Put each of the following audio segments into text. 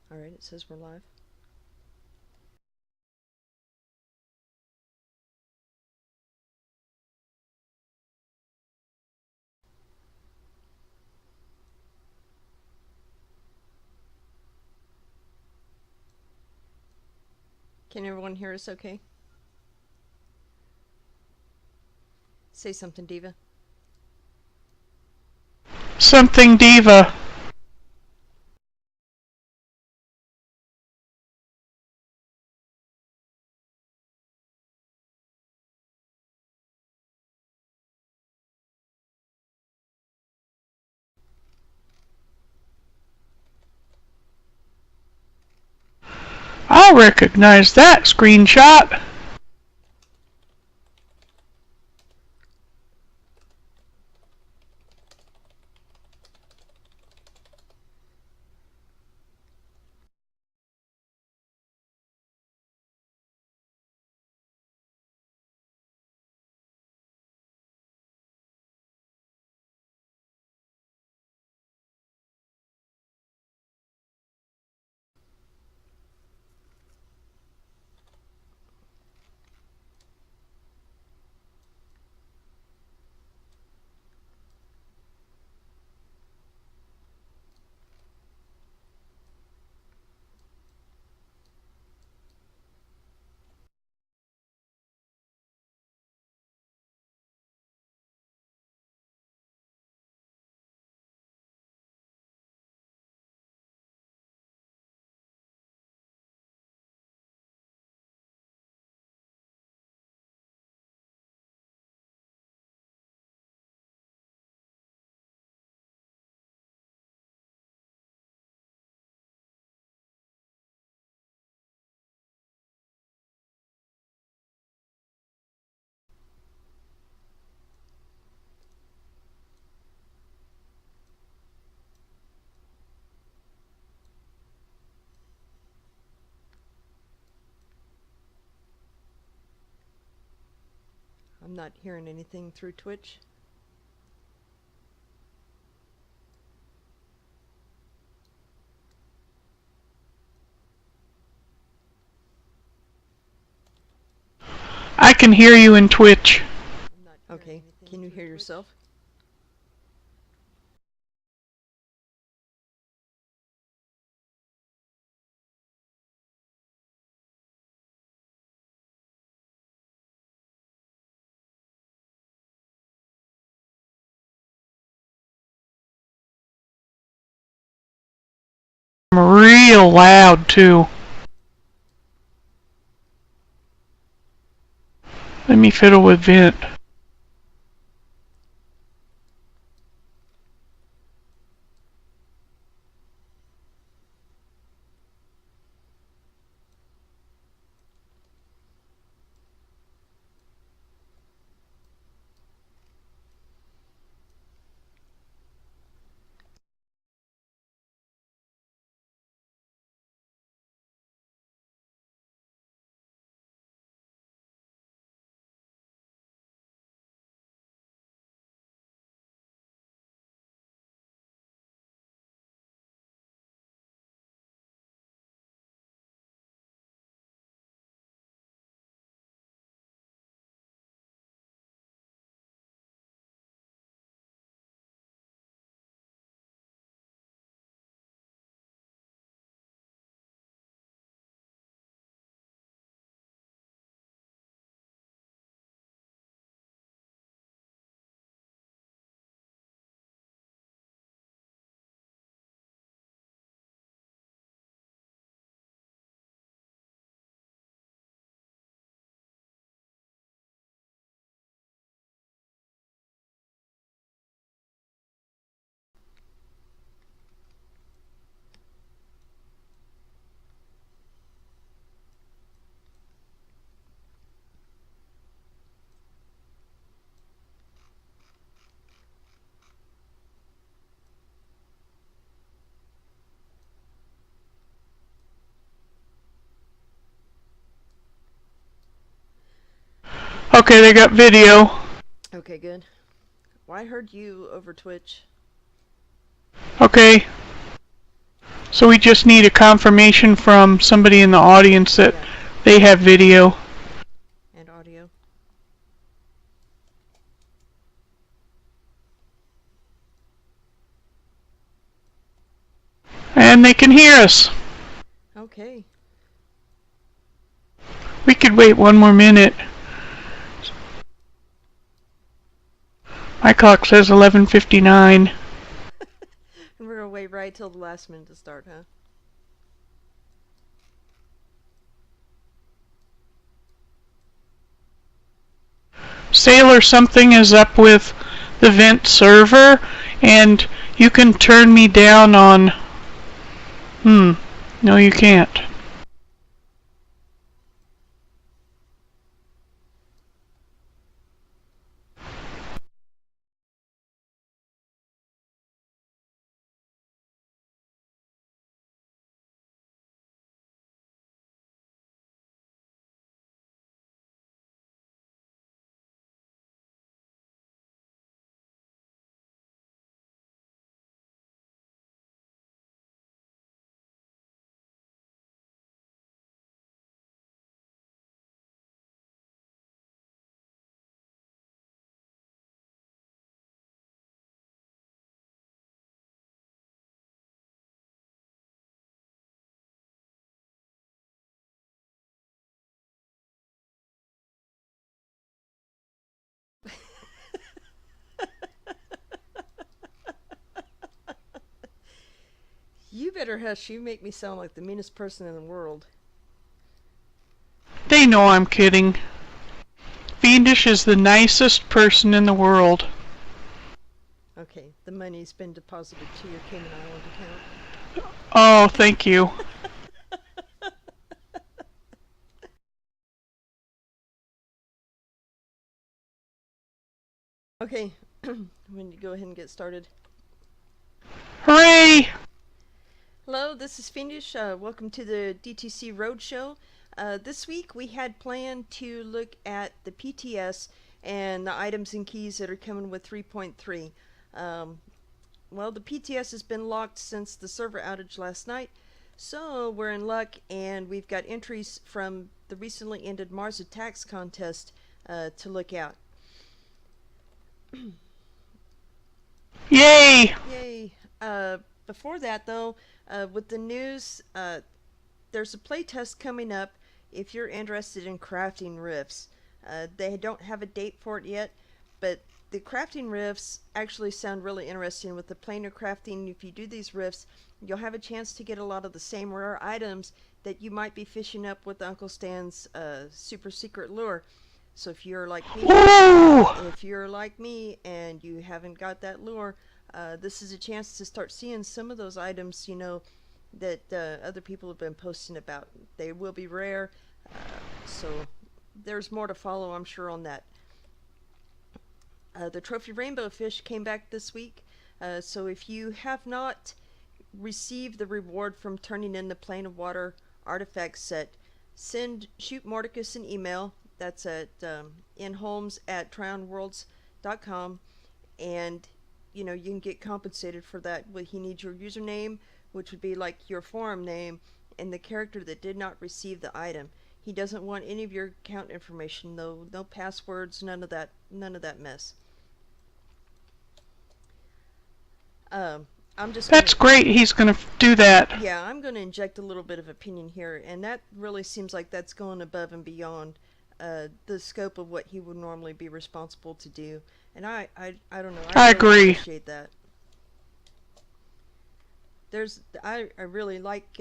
Alright, it says we're live. Can everyone hear us okay? Say something, Diva. Something diva. I recognize that screenshot. I'm not hearing anything through Twitch. I can hear you in Twitch. Okay, can you hear yourself? Real loud, too. Let me fiddle with vent. Okay, they got video. Okay, good. Well, I heard you over Twitch. Okay. So we just need a confirmation from somebody in the audience that Yeah, they have video. and audio. And they can hear us. Okay. We could wait one more minute. My clock says 11:59. And we're gonna wait right till the last minute to start, huh? Sailor something is up with the vent server, and you can turn me down on... No, you can't. You better hush. You make me sound like the meanest person in the world. They know I'm kidding. Fiendish is the nicest person in the world. Okay, the money's been deposited to your Cayman Island account. Oh, thank you. Okay, we need to go ahead and get started. Hooray! Hello, this is Fiendish. Welcome to the DTC Roadshow. This week we had planned to look at the PTS and the items and keys that are coming with 3.3. Well, the PTS has been locked since the server outage last night, so we're in luck, and we've got entries from the recently ended Mars Attacks contest to look at. Yay! Yay! Before that, though, with the news, there's a playtest coming up if you're interested in crafting rifts. They don't have a date for it yet, but the crafting rifts actually sound really interesting. With the planar crafting, if you do these rifts, you'll have a chance to get a lot of the same rare items that you might be fishing up with Uncle Stan's super secret lure. So if you're like me, and you haven't got that lure, this is a chance to start seeing some of those items, that other people have been posting about. They will be rare, so there's more to follow, I'm sure, on that. The trophy rainbow fish came back this week, so if you have not received the reward from turning in the plane of water artifact set, shoot Mordecus an email. That's at nholmes@trionworlds.com, and you can get compensated for that. He needs your username, which would be like your forum name, and the character that did not receive the item. He doesn't want any of your account information, though. No passwords, none of that mess. I'm just That's great, he's gonna do that. Yeah, I'm going to inject a little bit of opinion here, and that really seems like that's going above and beyond the scope of what he would normally be responsible to do. And I don't know. I really agree. Appreciate that. I really like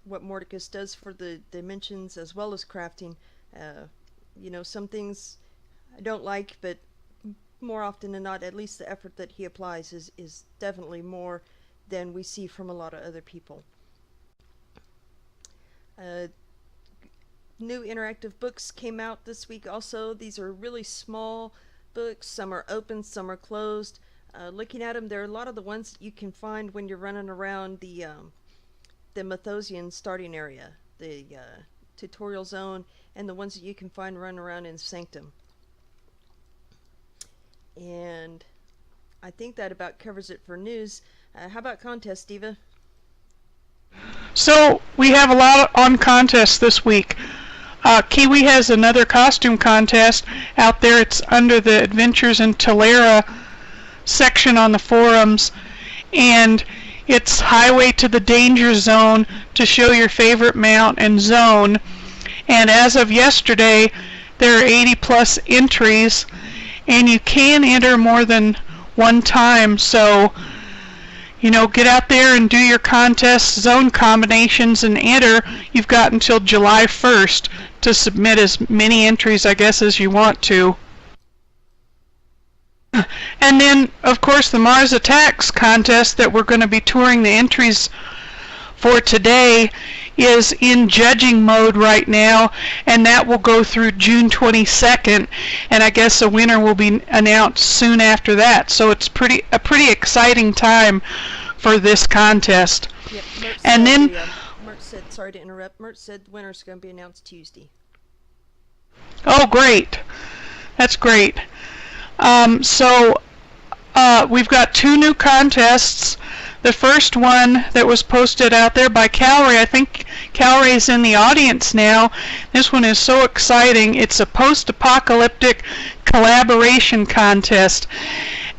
what Mordecus does for the dimensions as well as crafting. Some things I don't like, but more often than not, at least the effort that he applies is definitely more than we see from a lot of other people. New interactive books came out this week also. These are really small books. Some are open, some are closed. Looking at them, there are a lot of the ones that you can find when you're running around the Mythosian starting area, the tutorial zone, and the ones that you can find running around in Sanctum. And I think that about covers it for news. How about contest, Diva? So we have a lot on contests this week. Kiwi has another costume contest out there. It's under the Adventures in Tulare section on the forums, and it's Highway to the Danger Zone to show your favorite mount and zone. And as of yesterday, there are 80 plus entries, and you can enter more than one time. So, you know, get out there and do your contest zone combinations and enter. You've got until July 1st to submit as many entries, I guess, as you want to. And then, of course, the Mars Attacks contest that we're going to be touring the entries for today is in judging mode right now, and that will go through June 22nd, and I guess a winner will be announced soon after that. So it's a pretty exciting time for this contest. Yep, and then Mert said, sorry to interrupt, Mert said the winner's going to be announced Tuesday. Oh, great. That's great. We've got two new contests. The first one that was posted out there by Calray, I think Calray is in the audience now. This one is so exciting. It's a post-apocalyptic collaboration contest.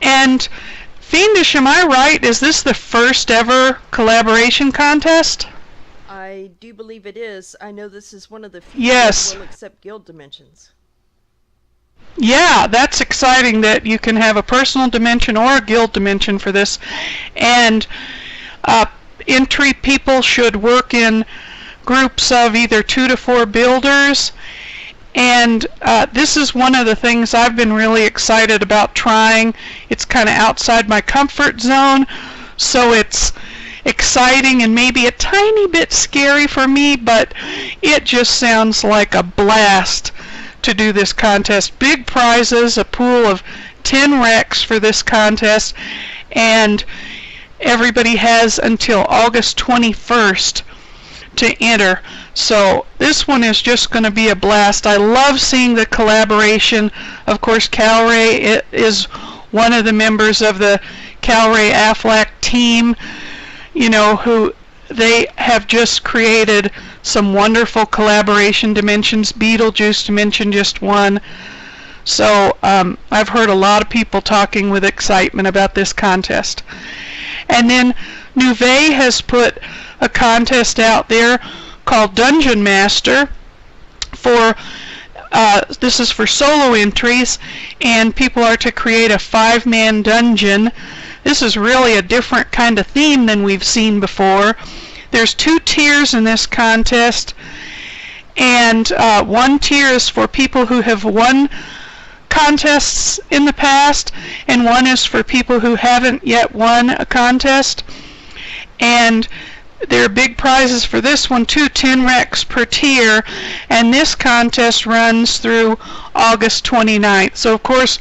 And Fiendish, am I right? Is this the first ever collaboration contest? I do believe it is. I know this is one of the few Yes. that will accept guild dimensions. Yeah, that's exciting that you can have a personal dimension or a guild dimension for this. And entry people should work in groups of either 2 to 4 builders. And this is one of the things I've been really excited about trying. It's kind of outside my comfort zone, so it's exciting and maybe a tiny bit scary for me, but it just sounds like a blast to do this contest. Big prizes, a pool of 10 wrecks for this contest, and everybody has until August 21st to enter. So this one is just going to be a blast. I love seeing the collaboration. Of course, Calray is one of the members of the Calray Aflac team, you know, who they have just created some wonderful collaboration dimensions. Beetlejuice dimension just won. So I've heard a lot of people talking with excitement about this contest. And then Nouveau has put a contest out there called Dungeon Master for this is for solo entries, and people are to create a 5-man dungeon. This is really a different kind of theme than we've seen before. There's 2 tiers in this contest, and one tier is for people who have won contests in the past, and one is for people who haven't yet won a contest. And there are big prizes for this one too, 10 wrecks per tier, and this contest runs through August 29th. So of course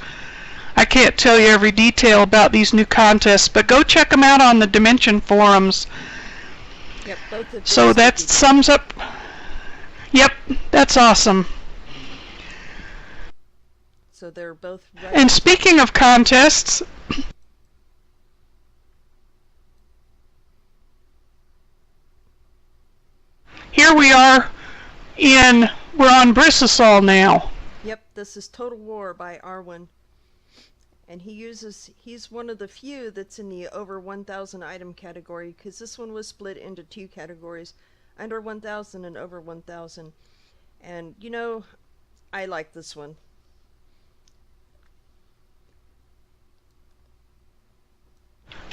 I can't tell you every detail about these new contests, but go check them out on the Dimension forums. Yep, both of So that sums up. Yep, that's awesome. So they're both right. And speaking of contests, here we are we're on Brisasol now. Yep, this is Total War by Arwen. And he's one of the few that's in the over 1,000 item category, because this one was split into 2 categories, under 1,000 and over 1,000. And, you know, I like this one.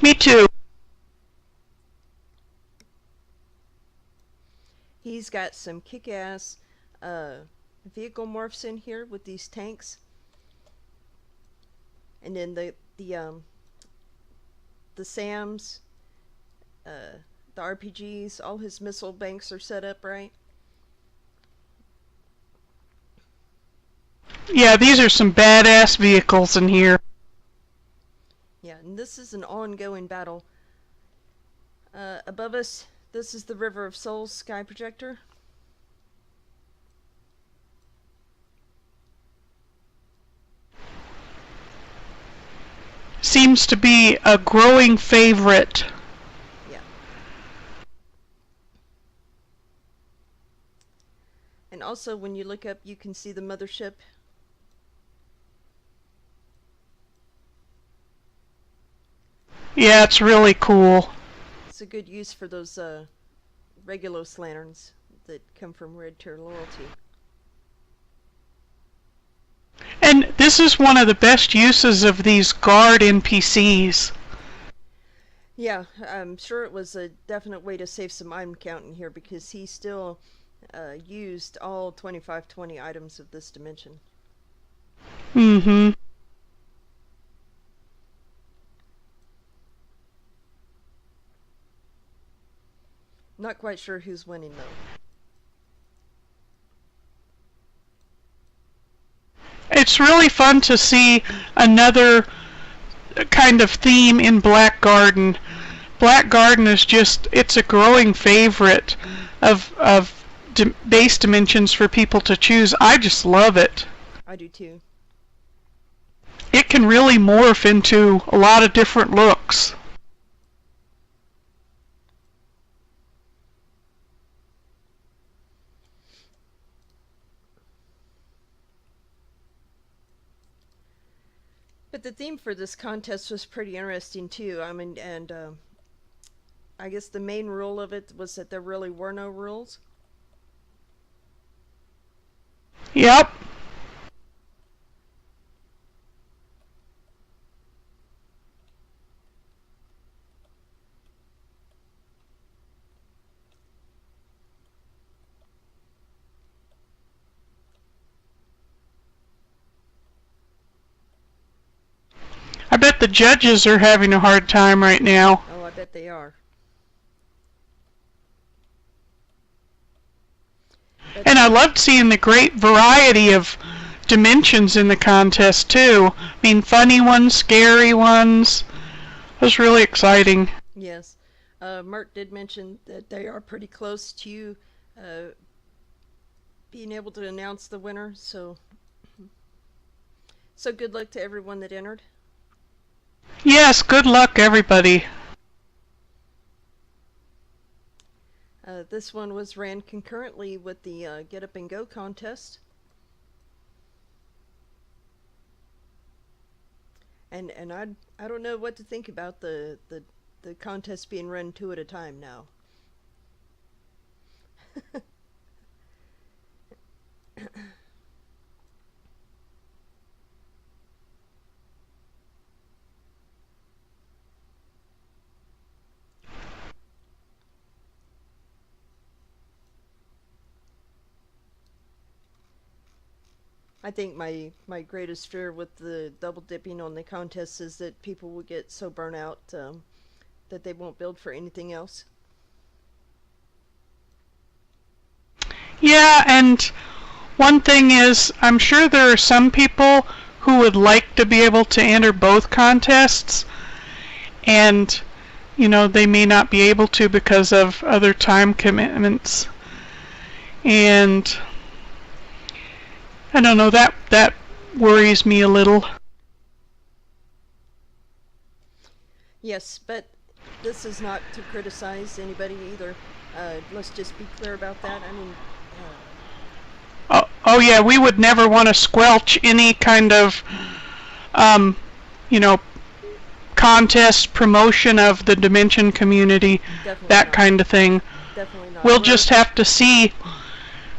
Me too. He's got some kick-ass vehicle morphs in here with these tanks. And then the SAMs, the RPGs, all his missile banks are set up right. Yeah, these are some badass vehicles in here. Yeah, and this is an ongoing battle. Above us, this is the River of Souls sky projector. Seems to be a growing favorite. Yeah. And also, when you look up, you can see the mothership. Yeah, it's really cool. It's a good use for those Regulos lanterns that come from Red Tier Loyalty. And this is one of the best uses of these guard NPCs. Yeah, I'm sure it was a definite way to save some item count in here because he still used all 2520 items of this dimension. Mm-hmm. Not quite sure who's winning though. It's really fun to see another kind of theme in Black Garden. Black Garden is just, it's a growing favorite of base dimensions for people to choose. I just love it. I do too. It can really morph into a lot of different looks. But the theme for this contest was pretty interesting too. I mean, and I guess the main rule of it was that there really were no rules. Yep. I bet the judges are having a hard time right now. Oh, I bet they are. And I loved seeing the great variety of dimensions in the contest too. I mean, funny ones, scary ones. It was really exciting. Yes. Mert did mention that they are pretty close to uh, being able to announce the winner, so good luck to everyone that entered. Yes, good luck everybody. This one was ran concurrently with the Get Up and Go contest. And I don't know what to think about the contest being run two at a time now. I think my greatest fear with the double dipping on the contest is that people will get so burnt out that they won't build for anything else. Yeah, and one thing is, I'm sure there are some people who would like to be able to enter both contests, and they may not be able to because of other time commitments. And I don't know, that worries me a little. Yes, but this is not to criticize anybody either. Let's just be clear about that. I mean, Oh yeah, we would never want to squelch any kind of, you know, contest promotion of the Dimension community, that not. kind of thing. Definitely not. We'll just have to see,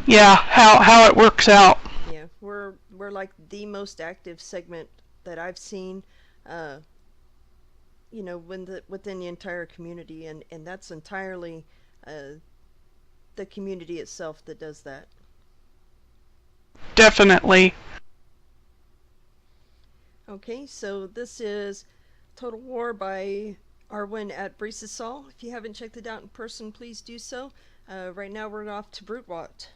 yeah, how it works out. Yeah, we're like the most active segment that I've seen, within the entire community, and that's entirely the community itself that does that. Definitely. Okay, so this is Total War by Arwen at Brisasol. If you haven't checked it out in person, please do so. Right now we're off to Brutewat.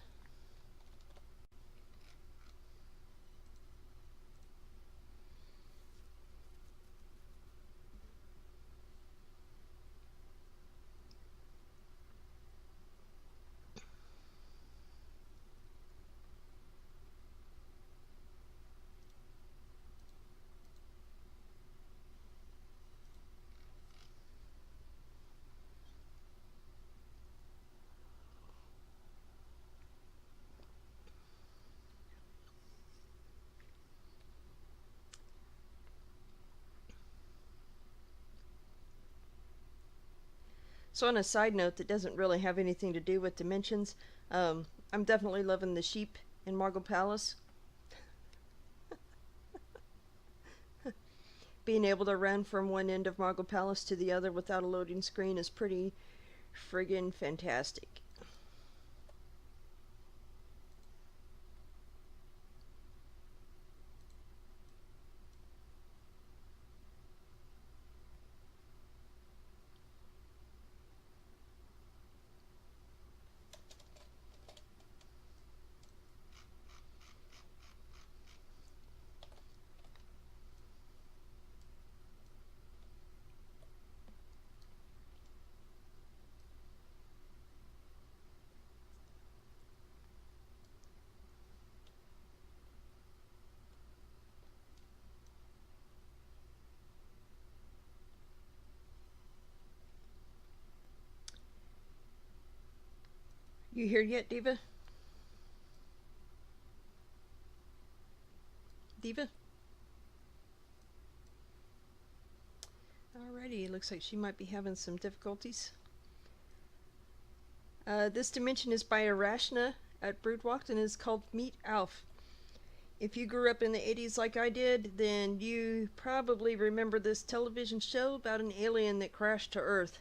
So on a side note that doesn't really have anything to do with dimensions, I'm definitely loving the sheep in Margle Palace. Being able to run from one end of Margle Palace to the other without a loading screen is pretty friggin' fantastic. You here yet, Diva? Diva? Alrighty, looks like she might be having some difficulties. This dimension is by Arashna at Broodwalked and is called Meet Alf. If you grew up in the 80s like I did, then you probably remember this television show about an alien that crashed to Earth.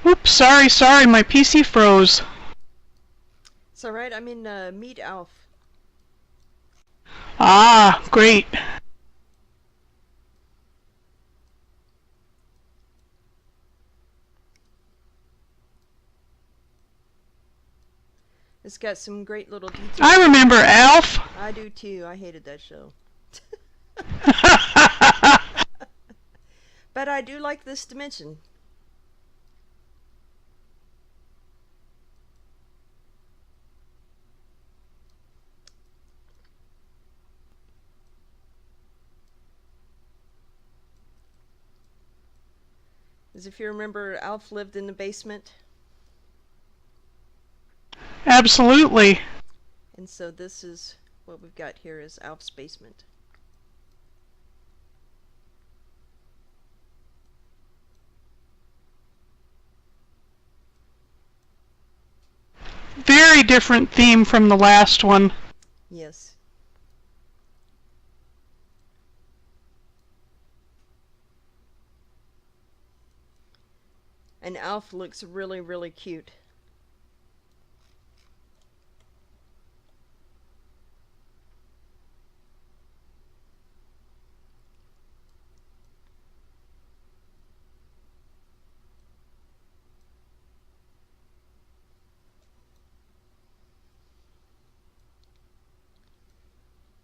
Oops, sorry, my PC froze. It's alright, I'm in Meet Alf. Ah, great. It's got some great little details. I remember Alf. I do too, I hated that show. But I do like this dimension. As if you remember, Alf lived in the basement. Absolutely. And so this is what we've got here is Alf's basement. Very different theme from the last one. Yes. And Alf looks really, really cute.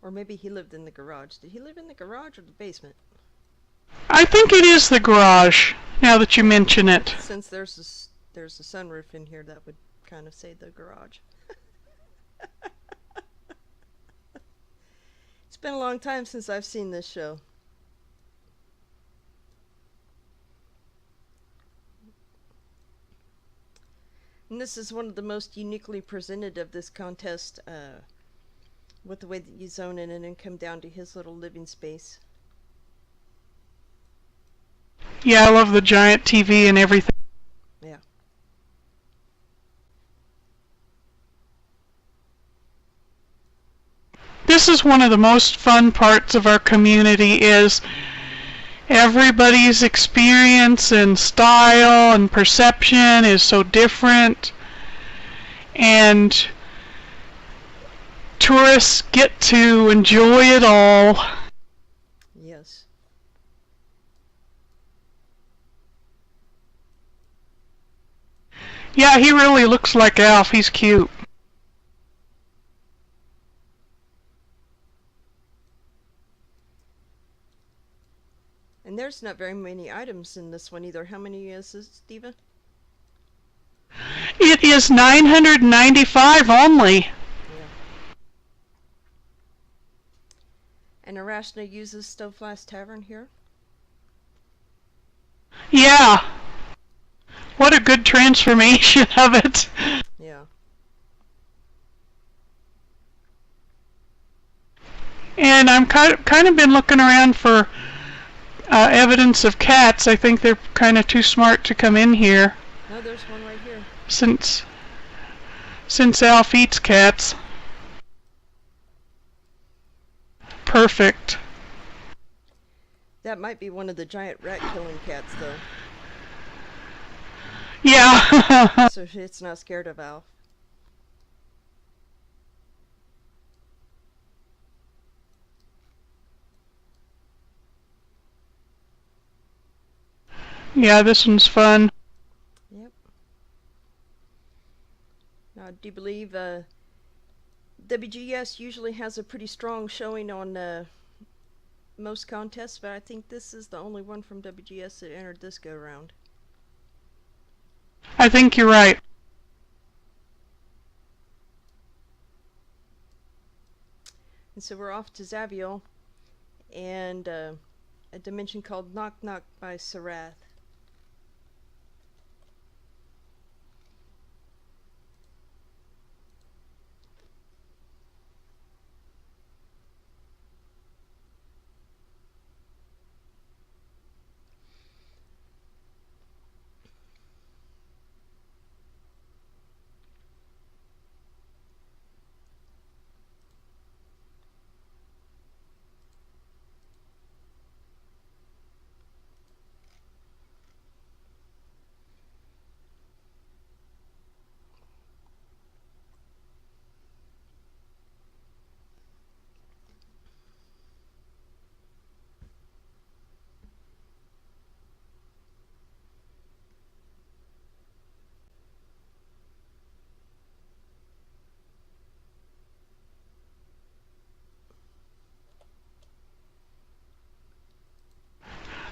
Or maybe he lived in the garage. Did he live in the garage or the basement? I think it is the garage, now that you mention it. Since there's a sunroof in here, that would kind of say the garage. It's been a long time since I've seen this show. And this is one of the most uniquely presented of this contest, with the way that you zone in and then come down to his little living space. Yeah, I love the giant TV and everything. Yeah. This is one of the most fun parts of our community is everybody's experience and style and perception is so different, and tourists get to enjoy it all. Yes. Yeah, he really looks like Alf. He's cute. And there's not very many items in this one either. How many is this, Diva? It is 995 only. Yeah. And Arashna uses Stoveflask Tavern here. Yeah. What a good transformation of it. Yeah. And I'm kind of been looking around for evidence of cats. I think they're kind of too smart to come in here. No, there's one right here. Since Alf eats cats. Perfect. That might be one of the giant rat-killing cats, though. Yeah. So it's not scared of Alf. Yeah, this one's fun. Yep. Now, do you believe WGS usually has a pretty strong showing on most contests, but I think this is the only one from WGS that entered this go round. I think you're right. And so we're off to Zaviel and a dimension called Knock Knock by Sarath.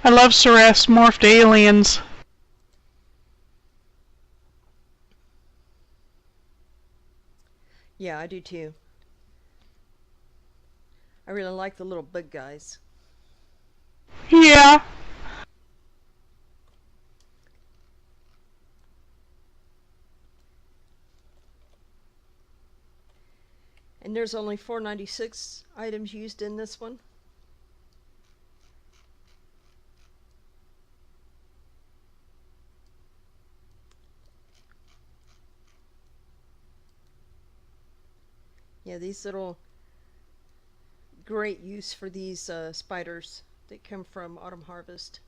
I love Sarath's morphed aliens. Yeah, I do too. I really like the little bug guys. Yeah. And there's only 496 items used in this one. Yeah, these little great use for these spiders that come from Autumn Harvest.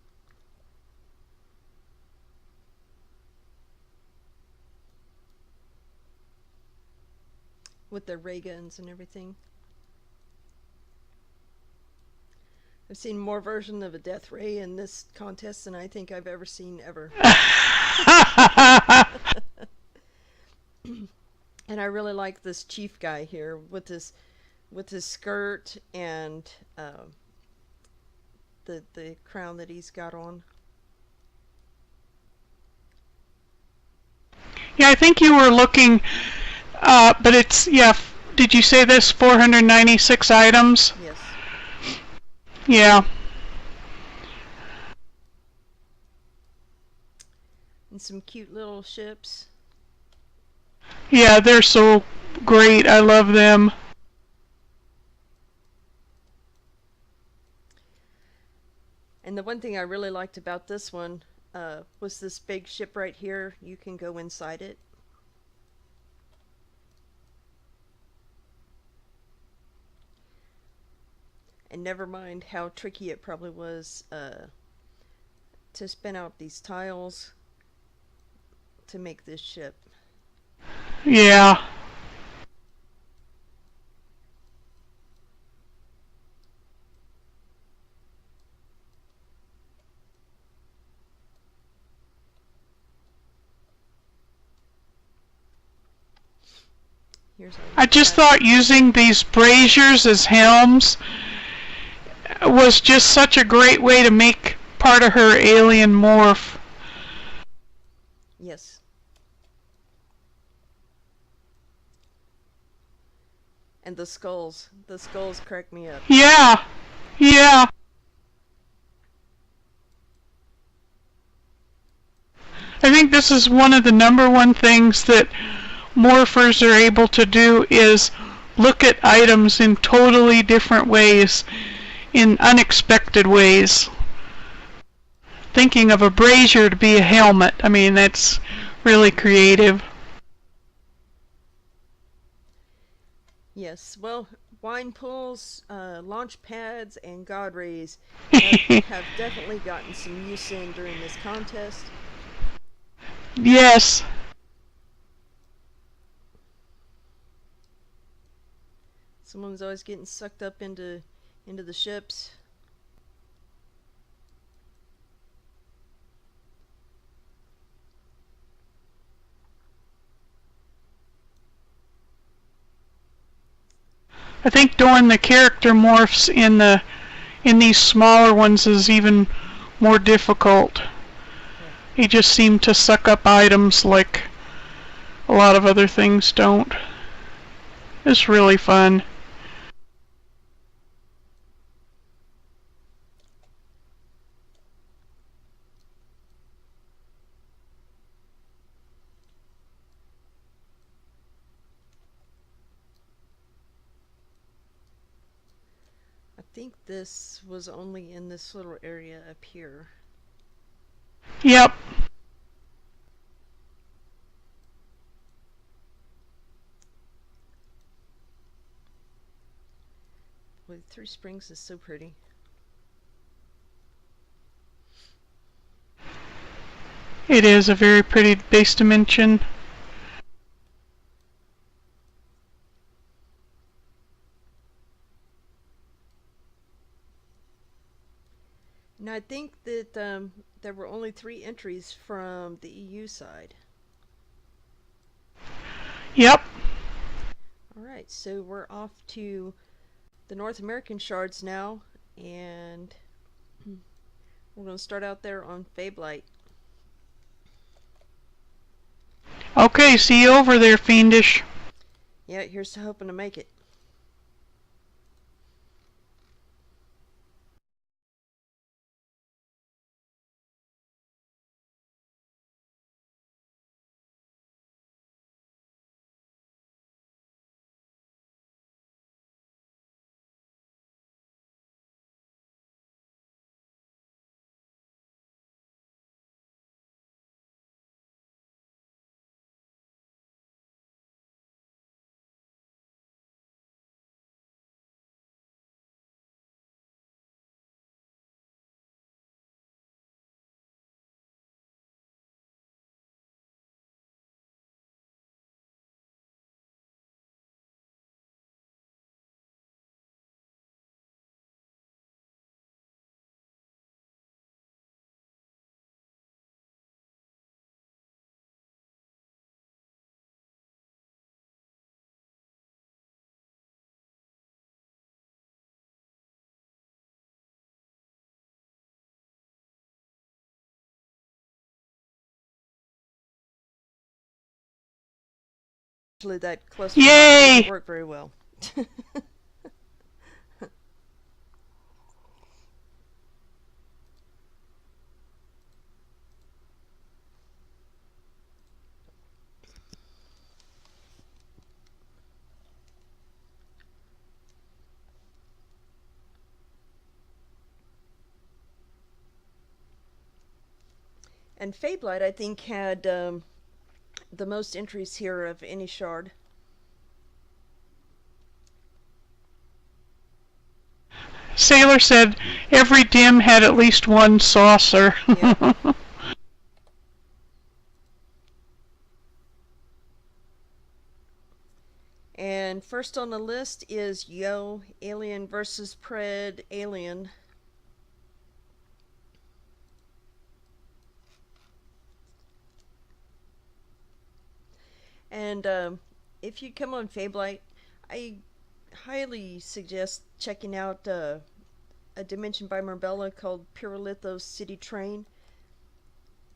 With their ray guns and everything. I've seen more versions of a death ray in this contest than I think I've ever seen ever. And I really like this chief guy here with his skirt and the crown that he's got on. Yeah, I think you were looking, but it's, yeah, did you say this 496 items? Yes. Yeah. And some cute little ships. Yeah, they're so great. I love them. And the one thing I really liked about this one was this big ship right here. You can go inside it. And never mind how tricky it probably was to spin out these tiles to make this ship. Yeah. I just thought using these braziers as helms was just such a great way to make part of her alien morph. Yes. And the skulls crack me up. Yeah. Yeah. I think this is one of the #1 things that morphers are able to do is look at items in totally different ways, in unexpected ways. Thinking of a brazier to be a helmet, I mean, that's really creative. Yes, well, wine pools, launch pads, and god rays have definitely gotten some use in during this contest. Yes. Someone's always getting sucked up into the ships. I think doing the character morphs in these smaller ones is even more difficult. They just seem to suck up items like a lot of other things don't. It's really fun. I think this was only in this little area up here. Yep. Boy, Three Springs is so pretty. It is a very pretty base dimension. Now I think that there were only 3 entries from the EU side. Yep. Alright, so we're off to the North American shards now, and we're going to start out there on Fablite. Okay, see you over there, Fiendish. Yeah, here's to hoping to make it. Actually, that cluster Yay! doesn't work very well. And Fablite, I think, had the most entries here of any shard. Sailor said every dim had at least one saucer. Yeah. And first on the list is Yo, Alien versus Pred Alien. And if you come on Fablite, I highly suggest checking out a dimension by Marbella called Purolithos City Train.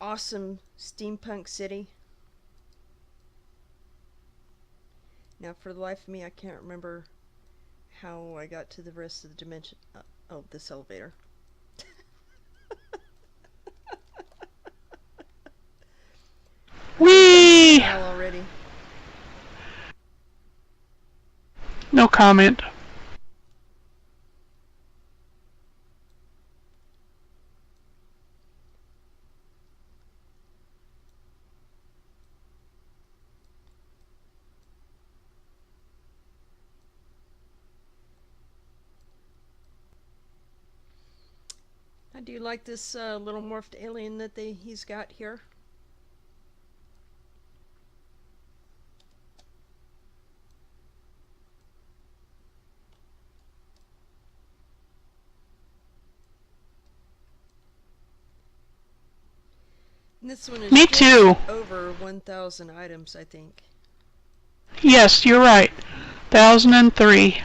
Awesome steampunk city. Now, for the life of me, I can't remember how I got to the rest of the dimension. Oh, this elevator. Whee! Already. No comment. I do like this little morphed alien that he's got here. And this one is Me just too. over 1,000 items, I think. Yes, you're right. 1003.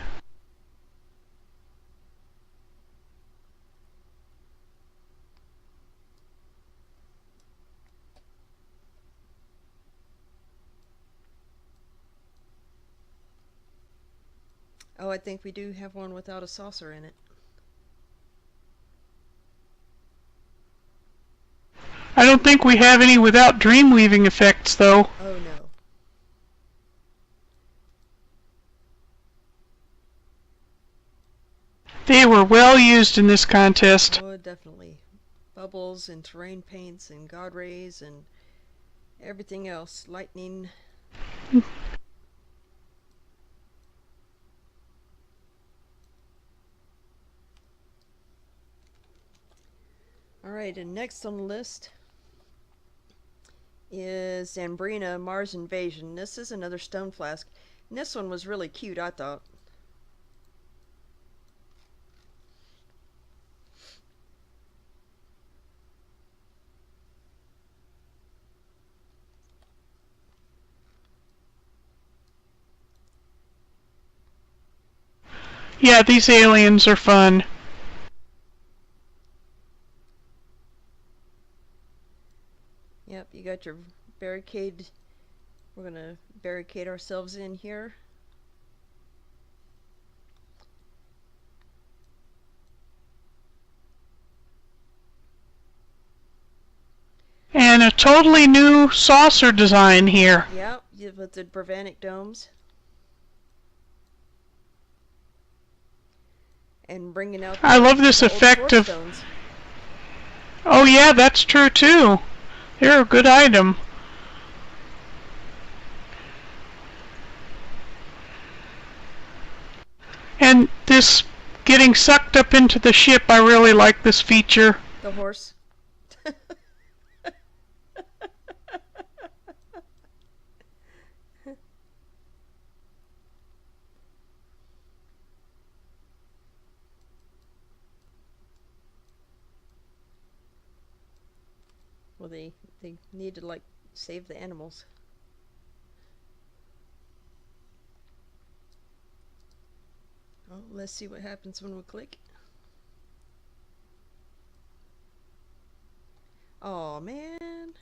Oh, I think we do have one without a saucer in it. I don't think we have any without dream weaving effects, though. Oh no. They were well used in this contest. Oh, definitely. Bubbles and terrain paints and god rays and everything else. Lightning. Alright, and next on the list is Zambrina Mars Invasion. This is another stone flask. And this one was really cute, I thought. Yeah, these aliens are fun. Yep, you got your barricade. We're gonna barricade ourselves in here. And a totally new saucer design here. Yep, with the Bravanic domes. And bringing out I love this effect of... stones. Oh yeah, that's true too. They're a good item. And this getting sucked up into the ship, I really like this feature. The horse. Well, they need to, like, save the animals. Oh, let's see what happens when we click. Oh man.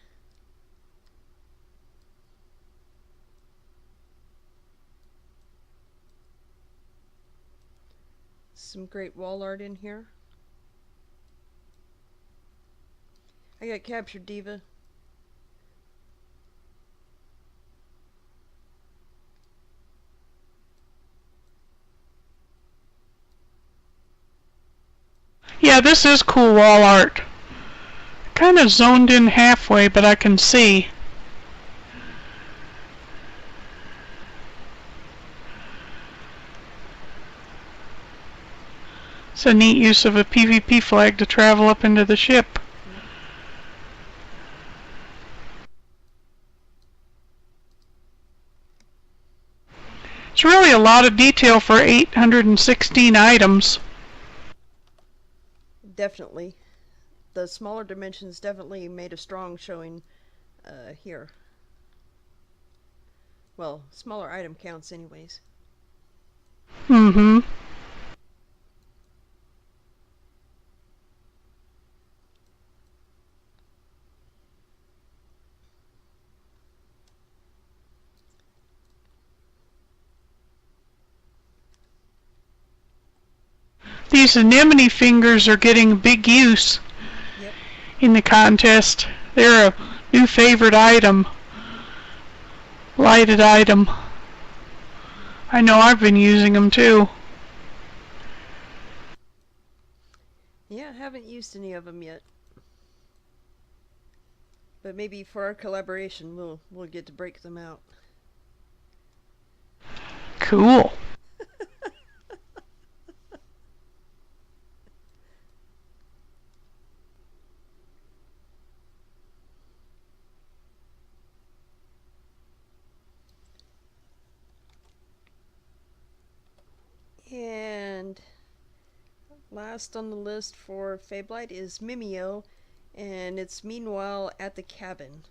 Some great wall art in here. I got captured, Diva. Yeah, this is cool wall art. Kind of zoned in halfway, but I can see. It's a neat use of a PvP flag to travel up into the ship. It's really a lot of detail for 816 items. Definitely. The smaller dimensions definitely made a strong showing here. Well, smaller item counts anyways. Mm-hmm. These anemone fingers are getting big use in the contest. They're a new favorite item. Lighted item. I know I've been using them too. Yeah, I haven't used any of them yet. But maybe for our collaboration, we'll get to break them out. Cool. And last on the list for Fablite is Mimeo, and it's Meanwhile at the Cabin.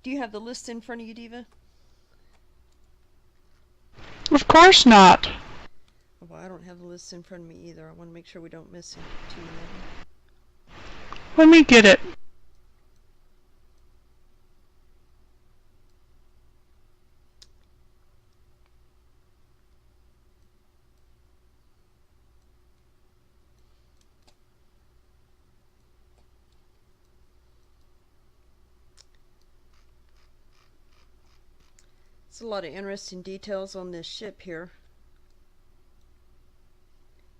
Do you have the list in front of you, Diva? Of course not. Well, I don't have the list in front of me either. I want to make sure we don't miss too many of them. Let me get it. There's a lot of interesting details on this ship here.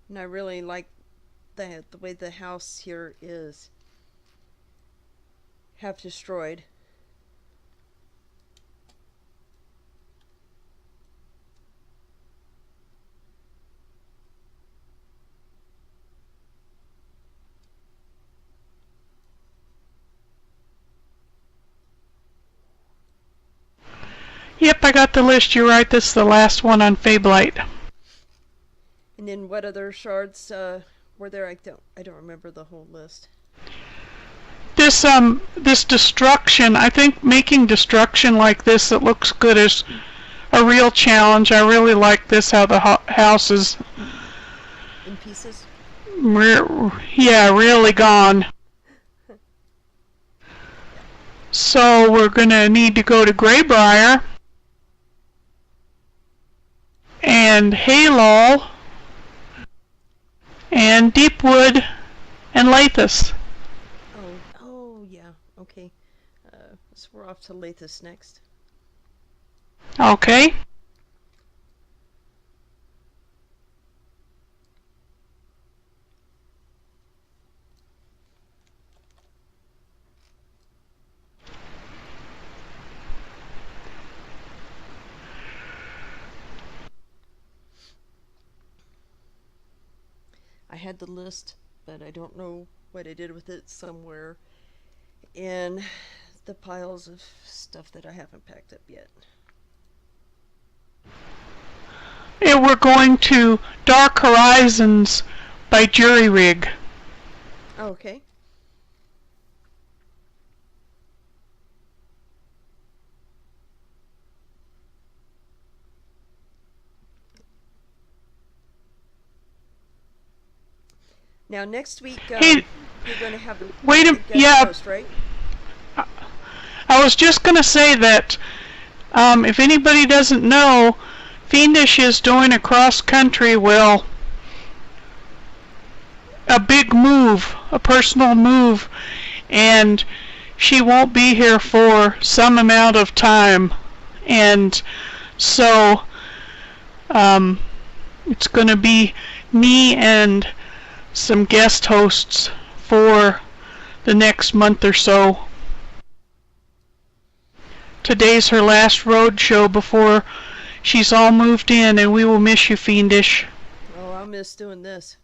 And I really like the way the house here is half destroyed. Yep, I got the list. You're right. This is the last one on Fablite. And then what other shards were there? I don't remember the whole list. This destruction, I think making destruction like this that looks good is a real challenge. I really like this, how the house is In pieces? really gone. So we're going to need to go to Greybriar and Halol and Deepwood and Lathis. Oh yeah, okay. So we're off to Lathis next. Okay. I had the list, but I don't know what I did with it somewhere in the piles of stuff that I haven't packed up yet. And we're going to Dark Horizons by Jury Rig. Okay. Now next week, Hey, you're going to have a wait a guest yeah. host, right? I was just going to say that if anybody doesn't know, Fiendish is doing a cross-country, a big move, a personal move, and she won't be here for some amount of time. And so it's going to be me and some guest hosts for the next month or so. Today's her last roadshow before she's all moved in, and we will miss you, Fiendish. Oh, I'll miss doing this.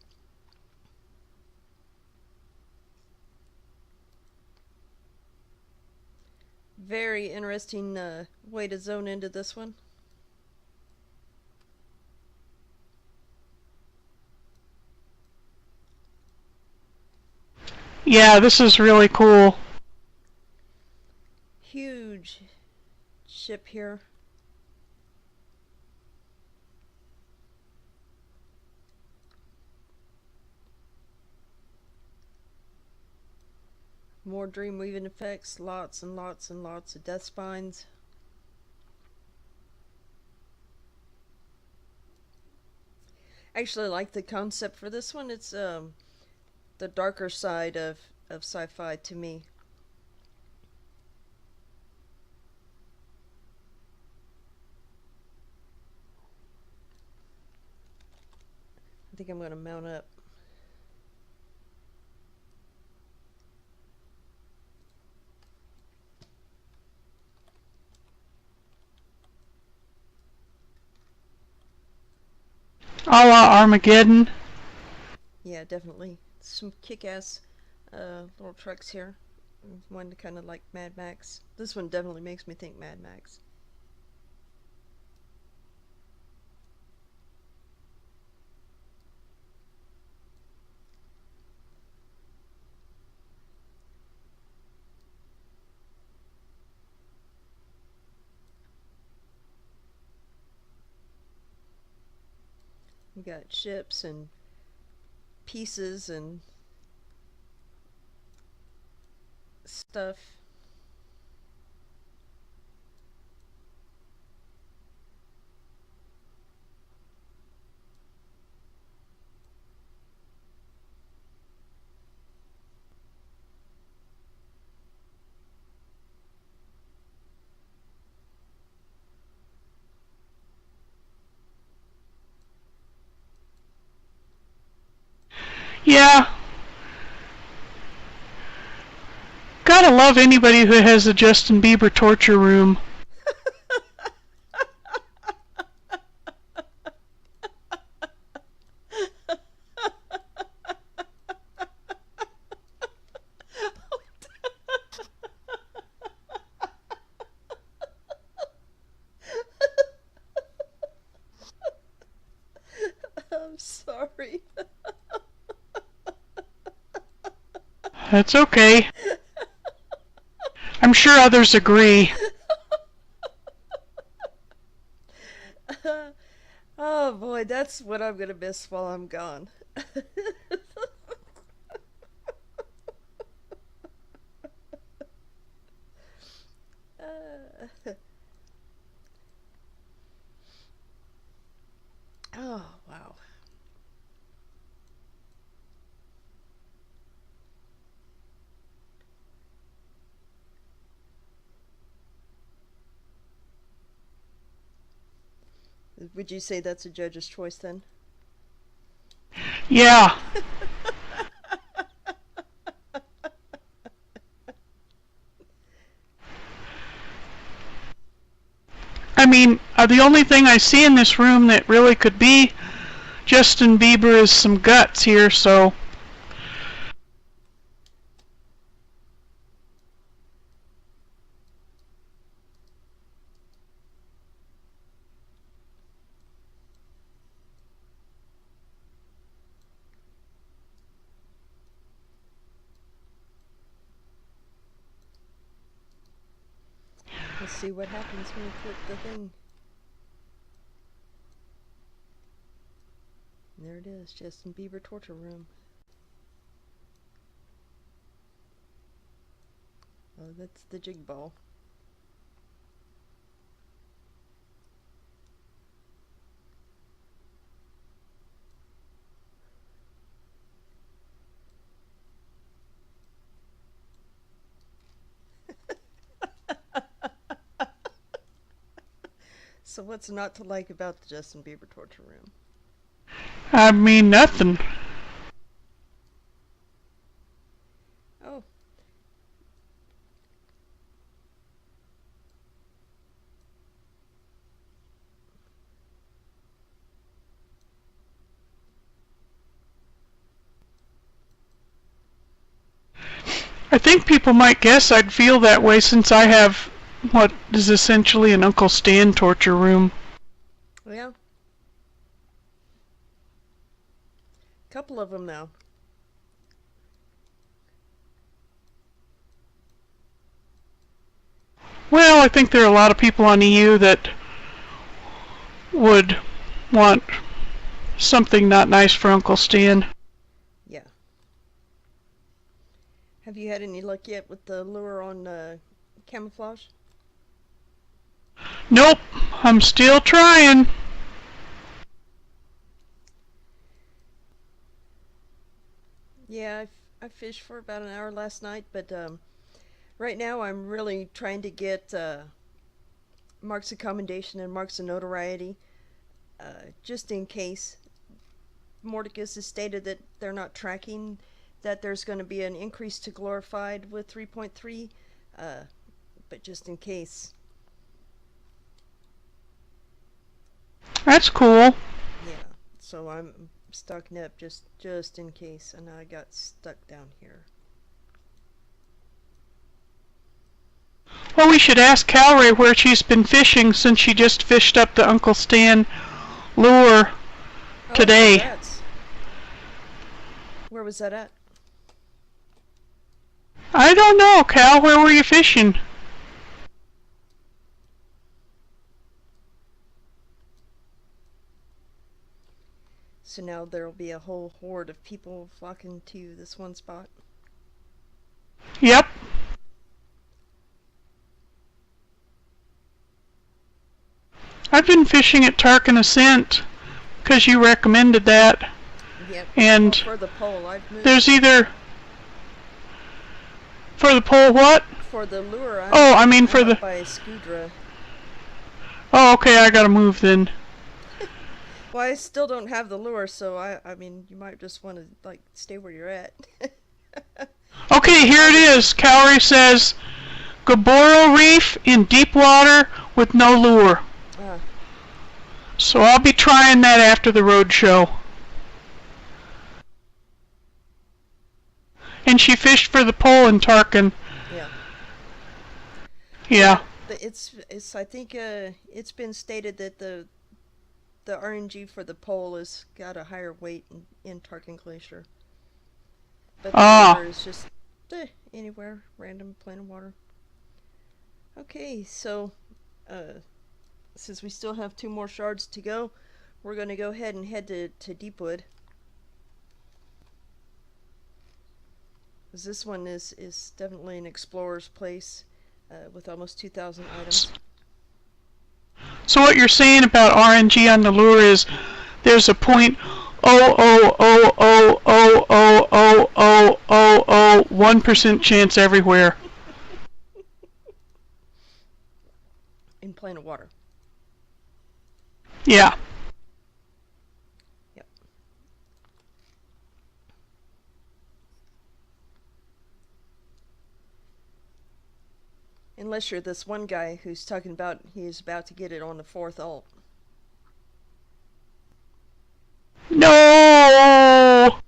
Very interesting way to zone into this one. Yeah, this is really cool. Huge ship here. More dream-weaving effects, lots and lots and lots of death spines. I actually like the concept for this one. It's the darker side of of sci-fi to me. I think I'm going to mount up. A la Armageddon. Yeah, definitely. Some kick-ass little trucks here. One kind of like Mad Max. This one definitely makes me think Mad Max. We got ships and pieces and stuff. Yeah. Gotta love anybody who has a Justin Bieber torture room. I'm sorry. That's okay. I'm sure others agree. Oh boy, that's what I'm gonna miss while I'm gone. uh, oh wow. Would you say that's a judge's choice then? Yeah. I mean, the only thing I see in this room that really could be Justin Bieber is some guts here, so. Let's see what happens when we flip the thing. There it is, Justin Bieber torture room. Oh, that's the jig ball. So what's not to like about the Justin Bieber torture room? I mean, nothing. Oh. I think people might guess I'd feel that way since I have what is essentially an Uncle Stan torture room. Yeah. Couple of them now. Well, I think there are a lot of people on EU that would want something not nice for Uncle Stan. Yeah. Have you had any luck yet with the lure on camouflage? Nope, I'm still trying. Yeah, I fished for about an hour last night, but right now I'm really trying to get marks of commendation and marks of notoriety, just in case. Mordicus has stated that they're not tracking that there's going to be an increase to glorified with 3.3, but just in case. That's cool. Yeah, so I'm stocking up just in case, and I got stuck down here. Well, we should ask Calray where she's been fishing since she just fished up the Uncle Stan lure today. Congrats. Where was that at? I don't know, Cal. Where were you fishing? So now there'll be a whole horde of people flocking to this one spot. Yep. I've been fishing at Tarkin Ascent because you recommended that. Yep. And for the pole, I've moved. There's either for the pole what? For the lure. I mean for the. By Scudra. Oh, okay. I gotta move then. Well, I still don't have the lure, so I mean, you might just want to like stay where you're at. Okay, here it is. Calray says, Gaboro Reef in deep water with no lure. So I'll be trying that after the Roadshow. And she fished for the pole in Tarkin. Yeah. Yeah. It's I think it's been stated that the RNG for the pole has got a higher weight in Tarkin Glacier. But the water is just anywhere, random plane of water. Okay, so since we still have 2 more shards to go, we're going to go ahead and head to Deepwood. This one is definitely an explorer's place with almost 2,000 items. So what you're saying about RNG on the lure is there's a 0.000000001% chance everywhere. In plane of water. Yeah. Yep. Unless you're this one guy who's talking about he's about to get it on the 4th alt. No!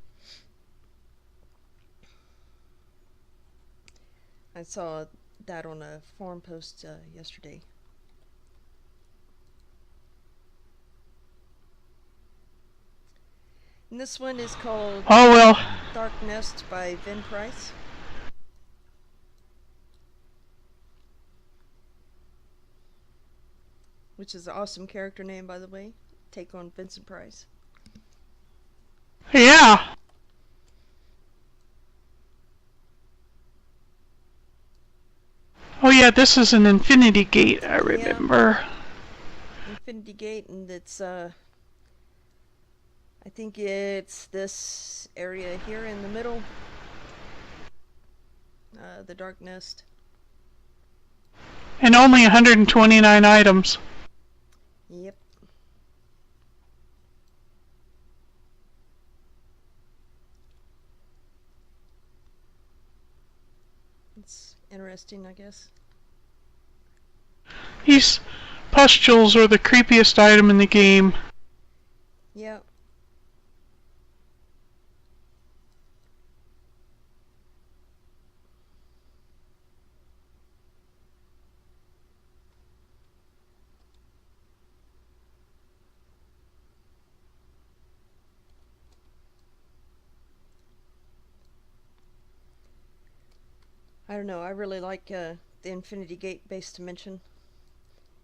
I saw that on a forum post yesterday. And this one is called Dark Nest by Vin Price. Which is an awesome character name, by the way. Take on Vincent Price. Yeah. Oh yeah, this is an Infinity Gate, I remember. Yeah. Infinity Gate, and it's I think it's this area here in the middle. The Dark Nest. And only 129 items. Yep. It's interesting, I guess. These pustules are the creepiest item in the game. Yeah. I don't know, I really like the Infinity Gate base dimension.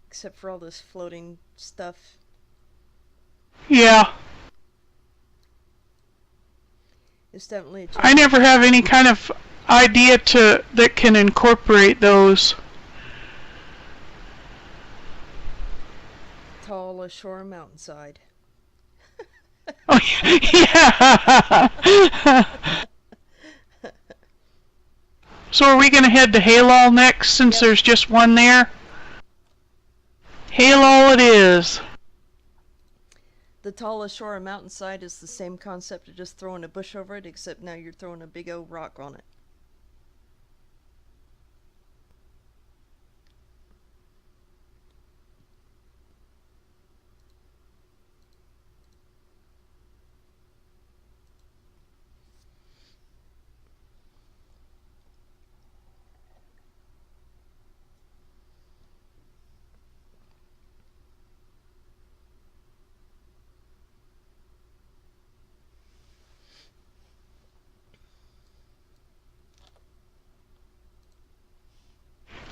Except for all this floating stuff. Yeah. It's definitely I never have any kind of idea that can incorporate those. Tall ashore mountainside. Oh, yeah. So are we going to head to Halal next since Yep. there's just one there? Halal it is. The tall ashore mountainside is the same concept of just throwing a bush over it, except now you're throwing a big old rock on it.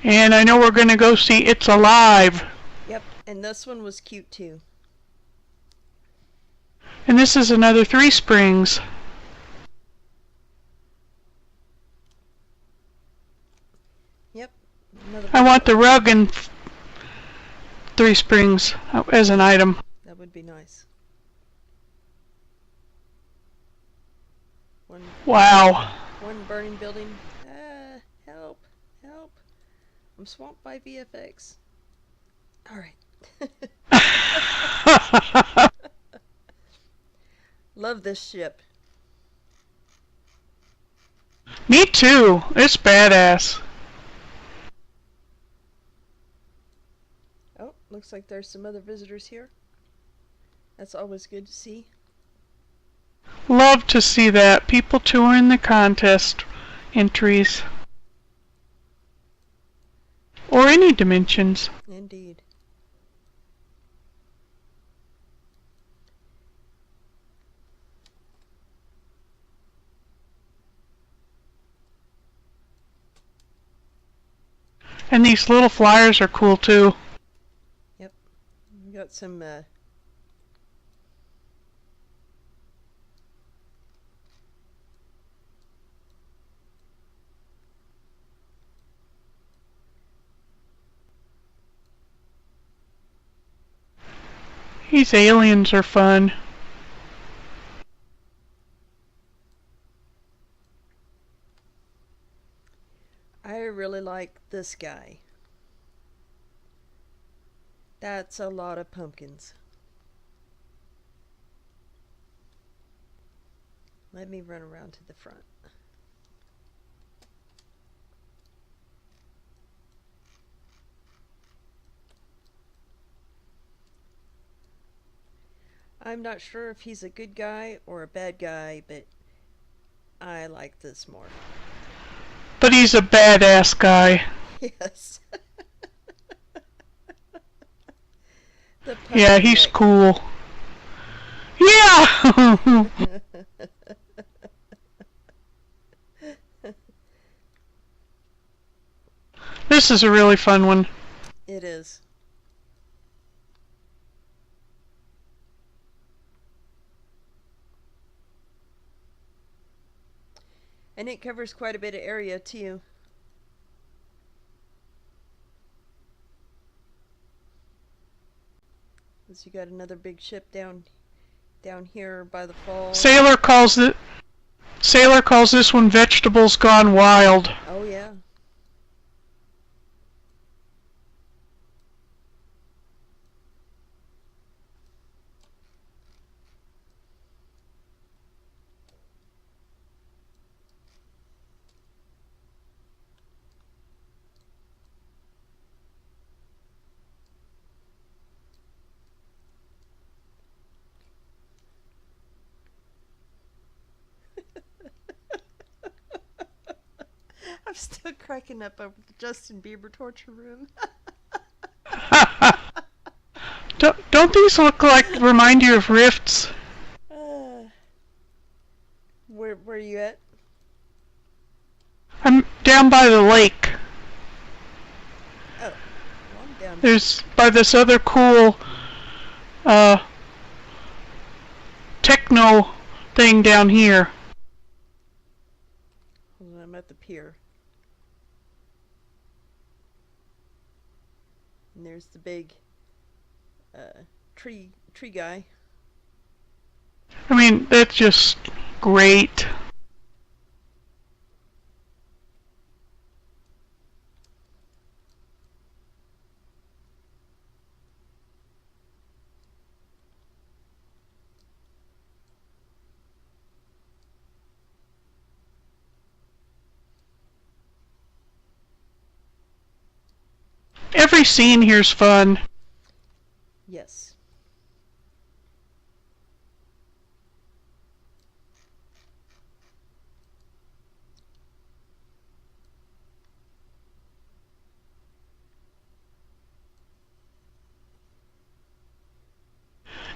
And I know we're going to go see It's Alive. Yep, and this one was cute too. And this is another Three Springs. Yep, another I one. want the rug in Three Springs as an item. That would be nice. One, Wow. one burning building. Help, help. I'm swamped by VFX. Alright. Love this ship. Me too. It's badass. Oh, looks like there's some other visitors here. That's always good to see. Love to see that. People touring the contest entries. Or any dimensions. Indeed. And these little flyers are cool too. Yep. We got some These aliens are fun. I really like this guy. That's a lot of pumpkins. Let me run around to the front. I'm not sure if he's a good guy or a bad guy, but I like this more. But he's a badass guy. Yes. The Yeah, pumpkin he's neck. cool. Yeah! This is a really fun one. It is. And it covers quite a bit of area too. So you got another big ship down here by the falls. Sailor calls this one Vegetables Gone Wild. Oh yeah. I'm still cracking up over the Justin Bieber torture room. Don't these look like remind you of rifts? Where are you at? I'm down by the lake. Oh, well, I'm down. There's by this other cool techno thing down here. Hold on, I'm at the pier. And there's the big tree guy. I mean, that's just great. Every scene here's fun. Yes.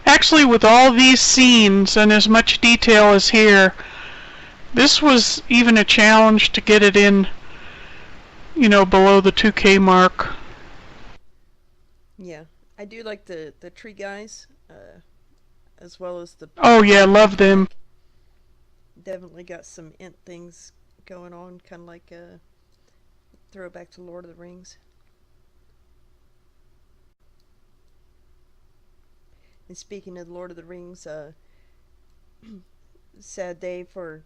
Actually, with all these scenes and as much detail as here, this was even a challenge to get it in, below the 2K mark. Yeah. I do like the tree guys, as well as the Oh yeah, love people them. back. Definitely got some int things going on, kind of like a throwback to Lord of the Rings. And speaking of Lord of the Rings, sad day for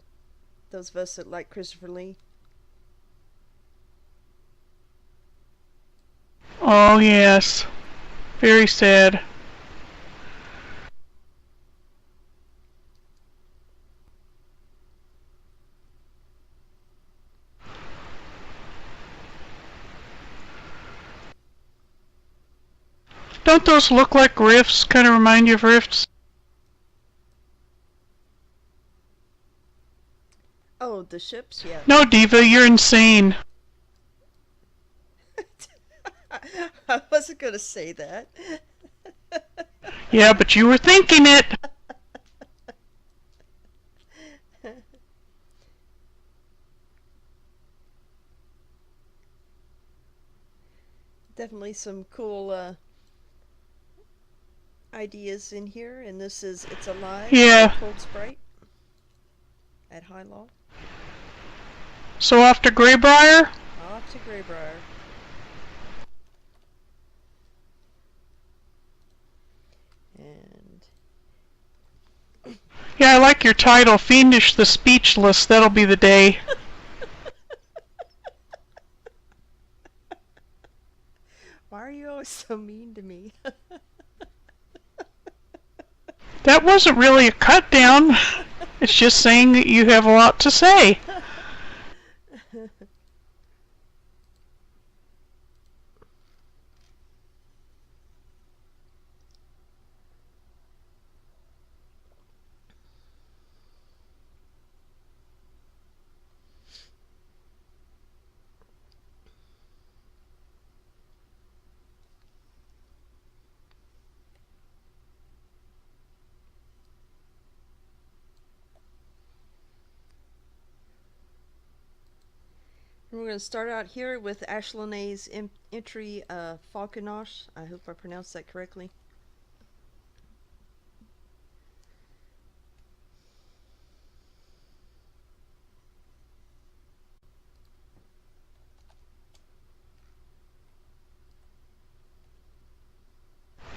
those of us that like Christopher Lee. Oh yes, very sad. Don't those look like rifts? Kind of remind you of rifts? Oh, the ships, yeah. No, Diva, you're insane. I wasn't gonna say that. Yeah, but you were thinking it. Definitely some cool ideas in here, and this is It's Alive by Yeah. Cold Sprite at High Law. So off to Greybrier? Off to Greybrier. And Yeah, I like your title, Fiendish the Speechless. That'll be the day. why are you always so mean to me? That wasn't really a cut down. It's just saying that you have a lot to say. We're going to start out here with Ashlene's entry, Falconosh. I hope I pronounced that correctly.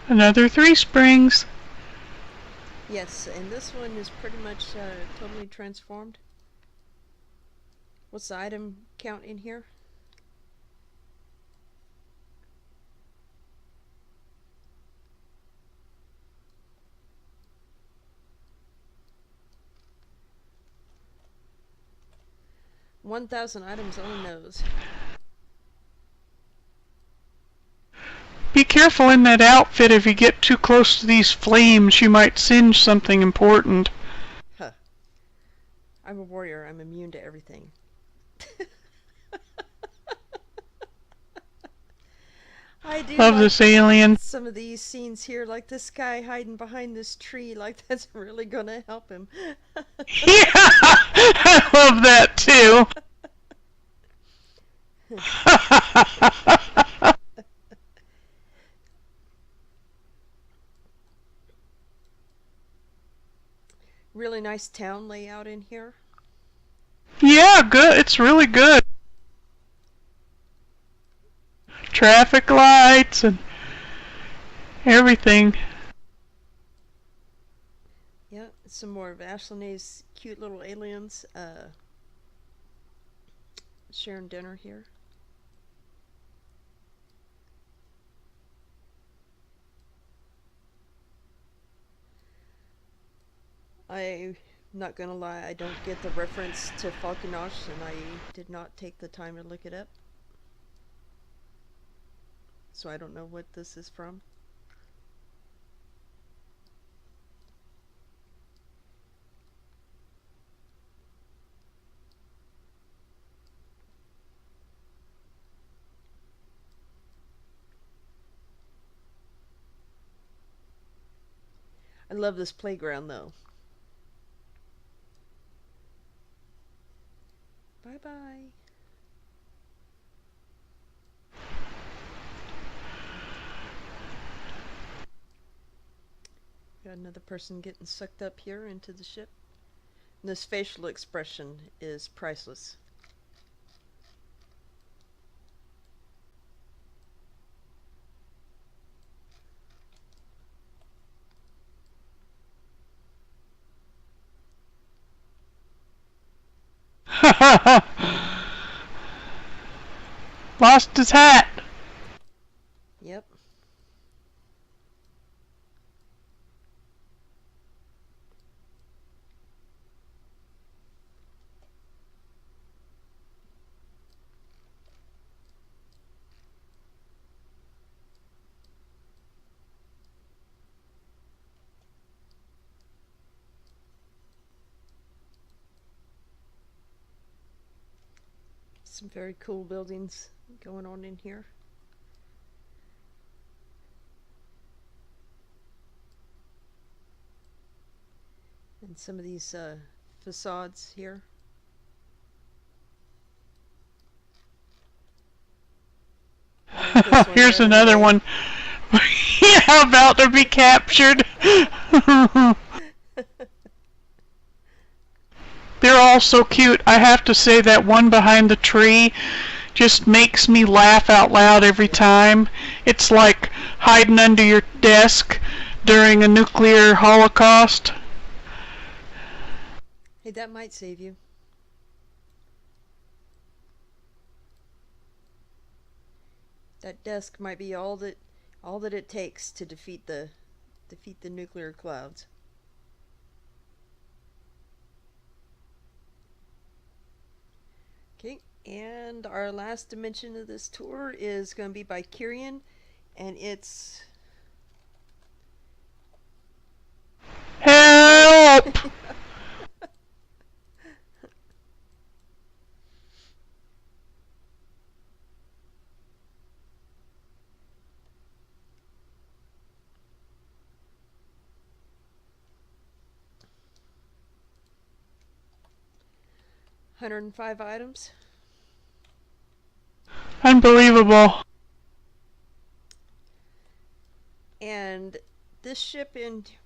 Another Three Springs. Yes, and this one is pretty much totally transformed. What's the item count in here? $1,000 items only knows. Be careful in that outfit. If you get too close to these flames, you might singe something important. Huh. I'm a warrior. I'm immune to everything. I do Love like this alien. some of these scenes here, like this guy hiding behind this tree, like that's really gonna help him. Yeah, I love that too. Really nice town layout in here. Yeah, good. It's really good. Traffic lights and everything. Yeah, some more of Ashlene's cute little aliens sharing dinner here. I'm not gonna lie, I don't get the reference to Falconosh, and I did not take the time to look it up. so I don't know what this is from. I love this playground though. Bye bye. Got another person getting sucked up here into the ship. And this facial expression is priceless. Lost his hat. Yep. Some very cool buildings going on in here. And some of these facades here. Here's another one. Yeah, about to be captured. They're all so cute. I have to say that one behind the tree just makes me laugh out loud every time. It's like hiding under your desk during a nuclear holocaust. Hey, that might save you. That desk might be all that it takes to defeat the nuclear clouds. Okay, and our last dimension of this tour is going to be by Kyrian, and it's Help! 105 items. Unbelievable. And this ship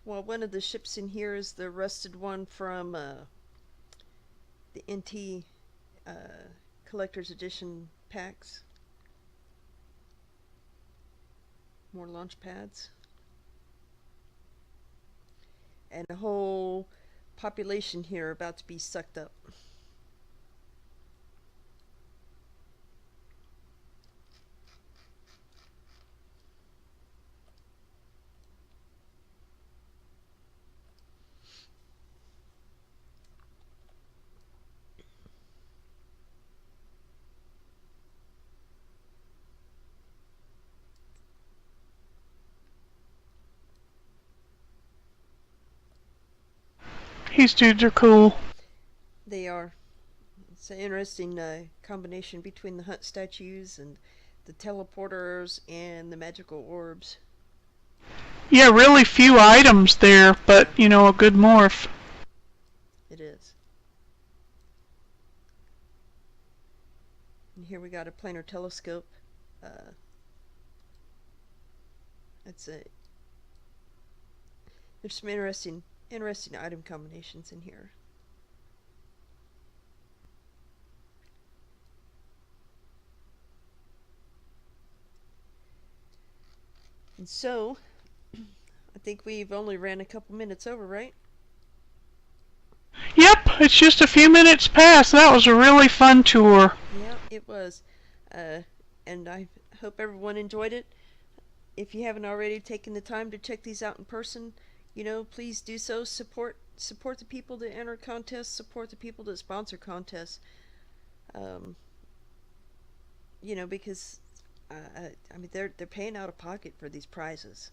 one of the ships in here is the rusted one from the NT Collector's Edition packs. More launch pads. And a whole population here about to be sucked up. These dudes are cool. They are. It's an interesting combination between the hunt statues and the teleporters and the magical orbs. Yeah, really few items there, but, you know, a good morph. It is. And here we got a planar telescope. It's a. There's some interesting item combinations in here. And so, I think we've only ran a couple minutes over, right? Yep, it's just a few minutes past. That was a really fun tour. Yeah, it was. And I hope everyone enjoyed it. If you haven't already taken the time to check these out in person, please do so. Support the people that enter contests. Support the people that sponsor contests. Because I mean, they're paying out of pocket for these prizes,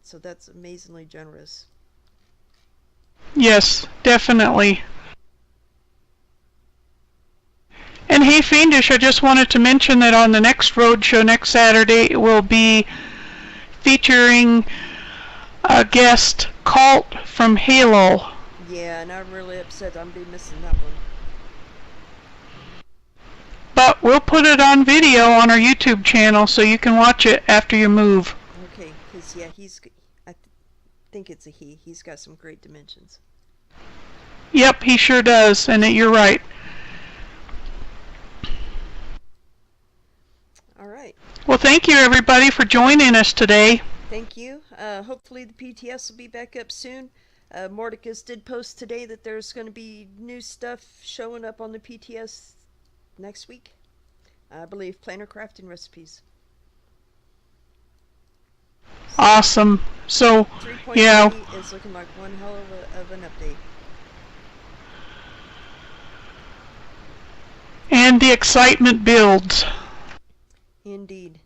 so that's amazingly generous. Yes, definitely. And hey, Fiendish, I just wanted to mention that on the next Roadshow next Saturday, it will be featuring a guest, Colt from Halo. Yeah, and I'm really upset I'm be missing that one. But we'll put it on video on our YouTube channel so you can watch it after you move. Okay, because yeah, I think it's a he. He's got some great dimensions. Yep, he sure does, and you're right. All right. Well, thank you everybody for joining us today. Thank you. Hopefully the PTS will be back up soon. Mordecus did post today that there's going to be new stuff showing up on the PTS next week. I believe planner crafting recipes. So Awesome. So, 3.3 yeah, is looking like one hell of an update. and the excitement builds. Indeed.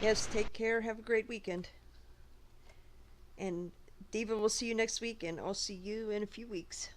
Yes, take care. Have a great weekend. And Diva will see you next week, and I'll see you in a few weeks.